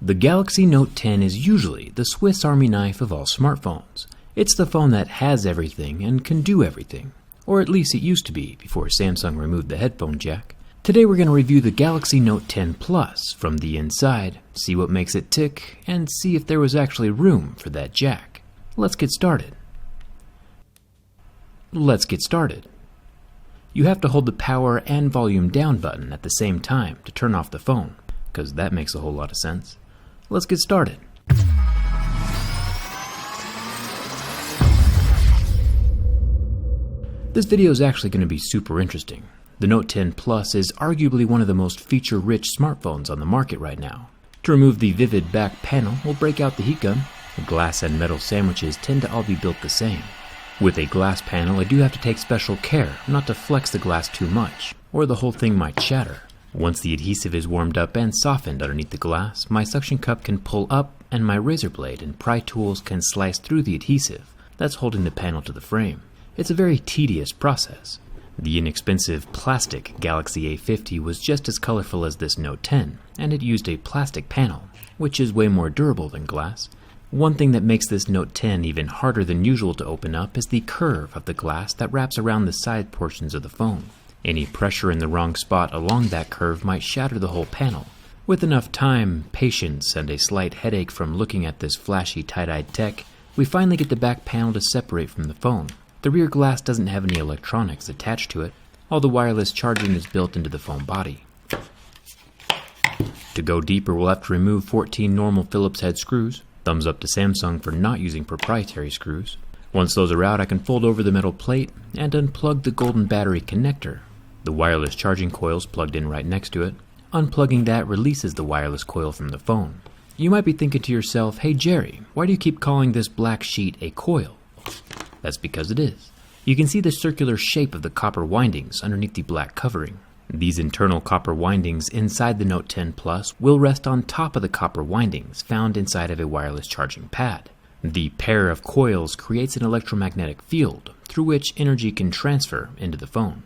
The Galaxy Note 10 is usually the Swiss Army knife of all smartphones. It's the phone that has everything and can do everything. Or at least it used to be before Samsung removed the headphone jack. Today we're going to review the Galaxy Note 10 Plus from the inside, see what makes it tick, and see if there was actually room for that jack. Let's get started. You have to hold the power and volume down button at the same time to turn off the phone, because that makes a whole lot of sense. Let's get started. This video is actually going to be super interesting. The Note 10 Plus is arguably one of the most feature-rich smartphones on the market right now. To remove the vivid back panel, we'll break out the heat gun. The glass and metal sandwiches tend to all be built the same. With a glass panel, I do have to take special care not to flex the glass too much, or the whole thing might shatter. Once the adhesive is warmed up and softened underneath the glass, my suction cup can pull up and my razor blade and pry tools can slice through the adhesive that's holding the panel to the frame. It's a very tedious process. The inexpensive plastic Galaxy A50 was just as colorful as this Note 10, and it used a plastic panel, which is way more durable than glass. One thing that makes this Note 10 even harder than usual to open up is the curve of the glass that wraps around the side portions of the phone. Any pressure in the wrong spot along that curve might shatter the whole panel. With enough time, patience, and a slight headache from looking at this flashy tie-dyed tech, we finally get the back panel to separate from the phone. The rear glass doesn't have any electronics attached to it. All the wireless charging is built into the phone body. To go deeper, we'll have to remove 14 normal Phillips head screws. Thumbs up to Samsung for not using proprietary screws. Once those are out, I can fold over the metal plate and unplug the golden battery connector. The wireless charging coil's plugged in right next to it. Unplugging that releases the wireless coil from the phone. You might be thinking to yourself, hey Jerry, why do you keep calling this black sheet a coil? That's because it is. You can see the circular shape of the copper windings underneath the black covering. These internal copper windings inside the Note 10 Plus will rest on top of the copper windings found inside of a wireless charging pad. The pair of coils creates an electromagnetic field through which energy can transfer into the phone.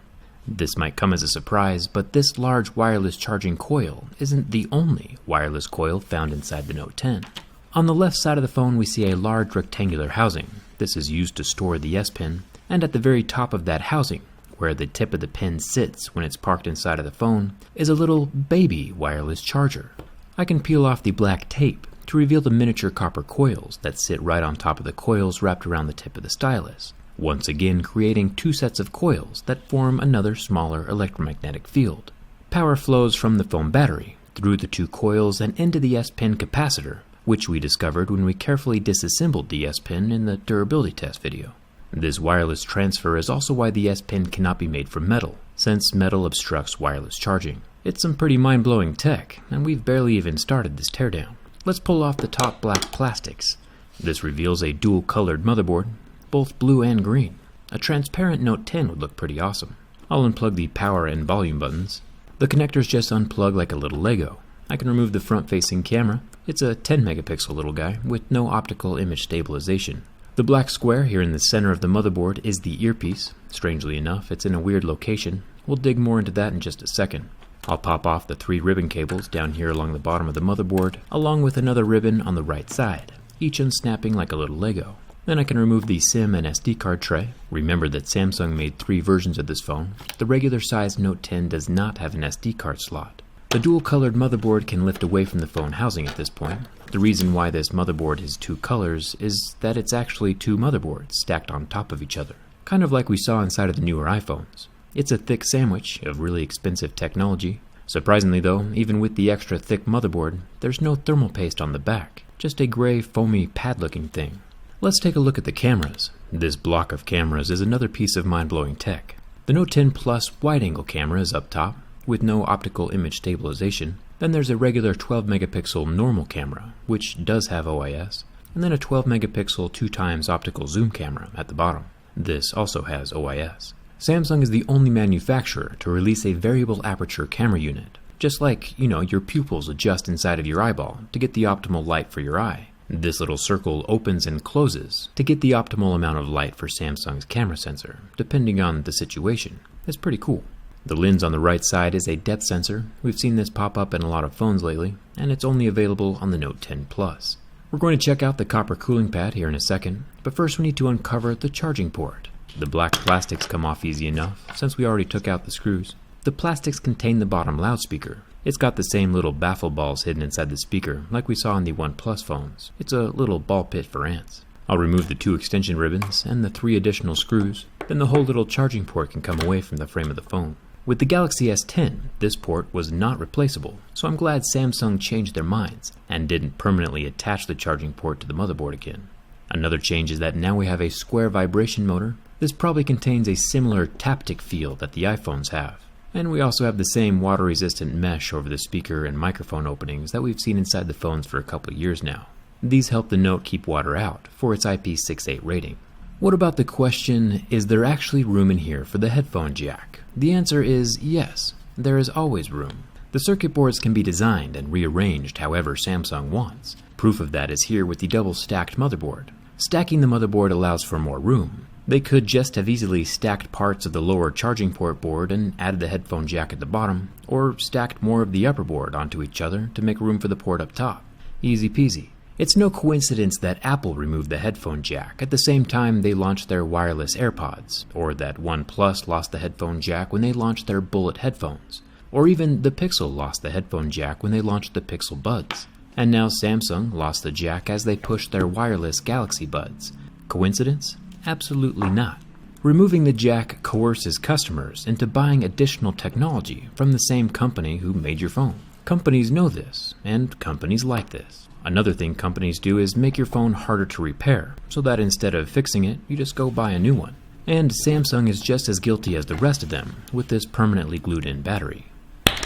This might come as a surprise, but this large wireless charging coil isn't the only wireless coil found inside the Note 10. On the left side of the phone we see a large rectangular housing. This is used to store the S Pen, and at the very top of that housing, where the tip of the pen sits when it's parked inside of the phone, is a little baby wireless charger. I can peel off the black tape to reveal the miniature copper coils that sit right on top of the coils wrapped around the tip of the stylus, once again creating two sets of coils that form another smaller electromagnetic field. Power flows from the phone battery through the two coils and into the S Pen capacitor, which we discovered when we carefully disassembled the S Pen in the durability test video. This wireless transfer is also why the S Pen cannot be made from metal, since metal obstructs wireless charging. It's some pretty mind-blowing tech, and we've barely even started this teardown. Let's pull off the top black plastics. This reveals a dual-colored motherboard, both blue and green. A transparent Note 10 would look pretty awesome. I'll unplug the power and volume buttons. The connectors just unplug like a little Lego. I can remove the front-facing camera. It's a 10 megapixel little guy with no optical image stabilization. The black square here in the center of the motherboard is the earpiece. Strangely enough, it's in a weird location. We'll dig more into that in just a second. I'll pop off the 3 ribbon cables down here along the bottom of the motherboard, along with another ribbon on the right side, each unsnapping like a little Lego. Then I can remove the SIM and SD card tray. Remember that Samsung made 3 versions of this phone. The regular size Note 10 does not have an SD card slot. The dual-colored motherboard can lift away from the phone housing at this point. The reason why this motherboard has 2 colors is that it's actually 2 motherboards stacked on top of each other, kind of like we saw inside of the newer iPhones. It's a thick sandwich of really expensive technology. Surprisingly though, even with the extra thick motherboard, there's no thermal paste on the back, just a gray foamy pad-looking thing. Let's take a look at the cameras. This block of cameras is another piece of mind-blowing tech. The Note 10 Plus wide-angle camera is up top, with no optical image stabilization. Then there's a regular 12 megapixel normal camera, which does have OIS, and then a 12 megapixel 2x optical zoom camera at the bottom. This also has OIS. Samsung is the only manufacturer to release a variable aperture camera unit, just like, your pupils adjust inside of your eyeball to get the optimal light for your eye. This little circle opens and closes to get the optimal amount of light for Samsung's camera sensor, depending on the situation. It's pretty cool. The lens on the right side is a depth sensor. We've seen this pop up in a lot of phones lately, and it's only available on the Note 10 Plus. We're going to check out the copper cooling pad here in a second, but first we need to uncover the charging port. The black plastics come off easy enough, since we already took out the screws. The plastics contain the bottom loudspeaker. It's got the same little baffle balls hidden inside the speaker, like we saw in the OnePlus phones. It's a little ball pit for ants. I'll remove the 2 extension ribbons and the 3 additional screws, then the whole little charging port can come away from the frame of the phone. With the Galaxy S10, this port was not replaceable, so I'm glad Samsung changed their minds and didn't permanently attach the charging port to the motherboard again. Another change is that now we have a square vibration motor. This probably contains a similar taptic feel that the iPhones have. And we also have the same water-resistant mesh over the speaker and microphone openings that we've seen inside the phones for a couple of years now. These help the Note keep water out for its IP68 rating. What about the question, is there actually room in here for the headphone jack? The answer is yes, there is always room. The circuit boards can be designed and rearranged however Samsung wants. Proof of that is here with the double-stacked motherboard. Stacking the motherboard allows for more room. They could just have easily stacked parts of the lower charging port board and added the headphone jack at the bottom, or stacked more of the upper board onto each other to make room for the port up top. Easy peasy. It's no coincidence that Apple removed the headphone jack at the same time they launched their wireless AirPods, or that OnePlus lost the headphone jack when they launched their Bullet headphones, or even the Pixel lost the headphone jack when they launched the Pixel Buds. And now Samsung lost the jack as they pushed their wireless Galaxy Buds. Coincidence? Absolutely not. Removing the jack coerces customers into buying additional technology from the same company who made your phone. Companies know this, and companies like this. Another thing companies do is make your phone harder to repair, so that instead of fixing it, you just go buy a new one. And Samsung is just as guilty as the rest of them with this permanently glued-in battery.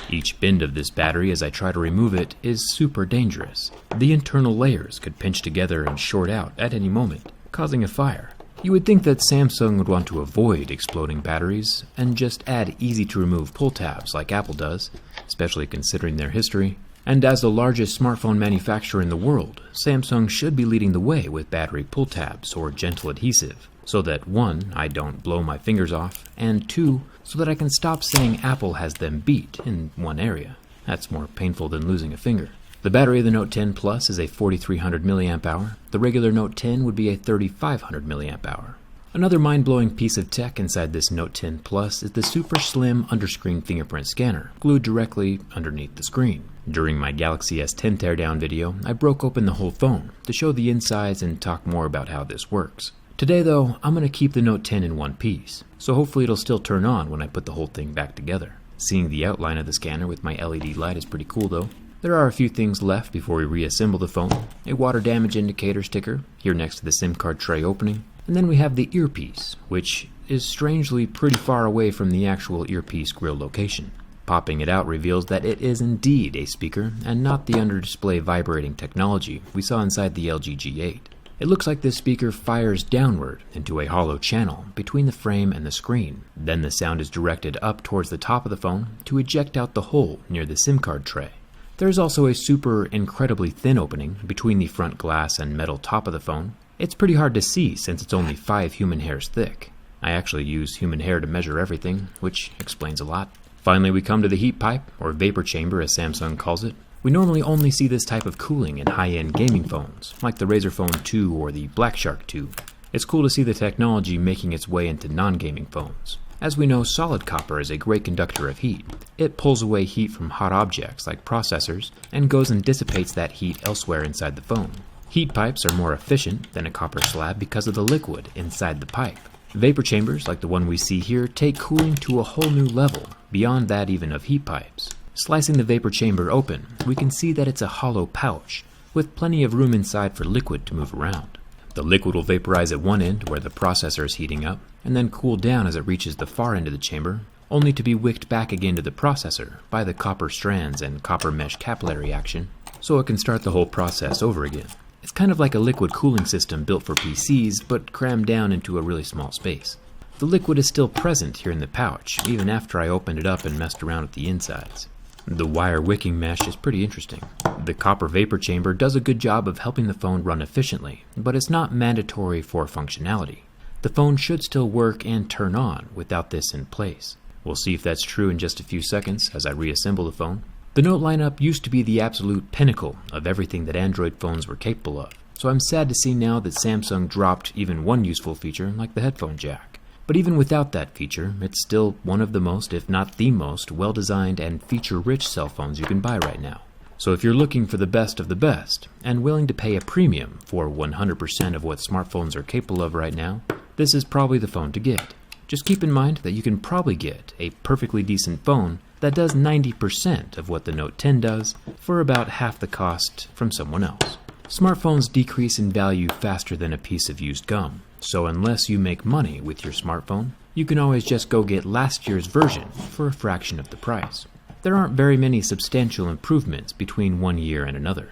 Each bend of this battery as I try to remove it is super dangerous. The internal layers could pinch together and short out at any moment, causing a fire. You would think that Samsung would want to avoid exploding batteries and just add easy-to-remove pull tabs like Apple does, especially considering their history. And as the largest smartphone manufacturer in the world, Samsung should be leading the way with battery pull tabs or gentle adhesive, so that 1, I don't blow my fingers off, and 2, so that I can stop saying Apple has them beat in one area. That's more painful than losing a finger. The battery of the Note 10 Plus is a 4300 mAh. The regular Note 10 would be a 3500 mAh. Another mind-blowing piece of tech inside this Note 10 Plus is the super slim underscreen fingerprint scanner, glued directly underneath the screen. During my Galaxy S10 teardown video, I broke open the whole phone to show the insides and talk more about how this works. Today though, I'm going to keep the Note 10 in one piece, so hopefully it'll still turn on when I put the whole thing back together. Seeing the outline of the scanner with my LED light is pretty cool though. There are a few things left before we reassemble the phone. A water damage indicator sticker here next to the SIM card tray opening. And then we have the earpiece, which is strangely pretty far away from the actual earpiece grill location. Popping it out reveals that it is indeed a speaker and not the under-display vibrating technology we saw inside the LG G8. It looks like this speaker fires downward into a hollow channel between the frame and the screen. Then the sound is directed up towards the top of the phone to eject out the hole near the SIM card tray. There is also a super incredibly thin opening between the front glass and metal top of the phone. It's pretty hard to see since it's only 5 human hairs thick. I actually use human hair to measure everything, which explains a lot. Finally, we come to the heat pipe, or vapor chamber as Samsung calls it. We normally only see this type of cooling in high-end gaming phones, like the Razer Phone 2 or the Black Shark 2. It's cool to see the technology making its way into non-gaming phones. As we know, solid copper is a great conductor of heat. It pulls away heat from hot objects like processors and goes and dissipates that heat elsewhere inside the phone. Heat pipes are more efficient than a copper slab because of the liquid inside the pipe. Vapor chambers, like the one we see here, take cooling to a whole new level, beyond that even of heat pipes. Slicing the vapor chamber open, we can see that it's a hollow pouch, with plenty of room inside for liquid to move around. The liquid will vaporize at one end where the processor is heating up, and then cool down as it reaches the far end of the chamber, only to be wicked back again to the processor by the copper strands and copper mesh capillary action, so it can start the whole process over again. It's kind of like a liquid cooling system built for PCs, but crammed down into a really small space. The liquid is still present here in the pouch, even after I opened it up and messed around with the insides. The wire wicking mesh is pretty interesting. The copper vapor chamber does a good job of helping the phone run efficiently, but it's not mandatory for functionality. The phone should still work and turn on without this in place. We'll see if that's true in just a few seconds as I reassemble the phone. The Note lineup used to be the absolute pinnacle of everything that Android phones were capable of, so I'm sad to see now that Samsung dropped even one useful feature like the headphone jack. But even without that feature, it's still one of the most, if not the most, well-designed and feature-rich cell phones you can buy right now. So if you're looking for the best of the best, and willing to pay a premium for 100% of what smartphones are capable of right now, this is probably the phone to get. Just keep in mind that you can probably get a perfectly decent phone that does 90% of what the Note 10 does for about half the cost from someone else. Smartphones decrease in value faster than a piece of used gum, so unless you make money with your smartphone, you can always just go get last year's version for a fraction of the price. There aren't very many substantial improvements between one year and another.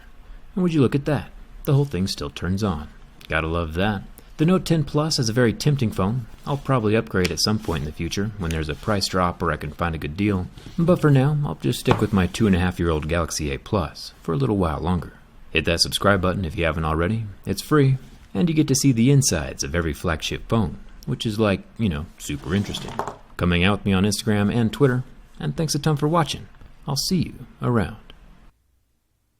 And would you look at that? The whole thing still turns on. Gotta love that. The Note 10 Plus is a very tempting phone. I'll probably upgrade at some point in the future when there's a price drop or I can find a good deal. But for now, I'll just stick with my 2.5-year-old Galaxy A Plus for a little while longer. Hit that subscribe button if you haven't already. It's free, and you get to see the insides of every flagship phone, which is like, super interesting. Come hang out with me on Instagram and Twitter, and thanks a ton for watching. I'll see you around.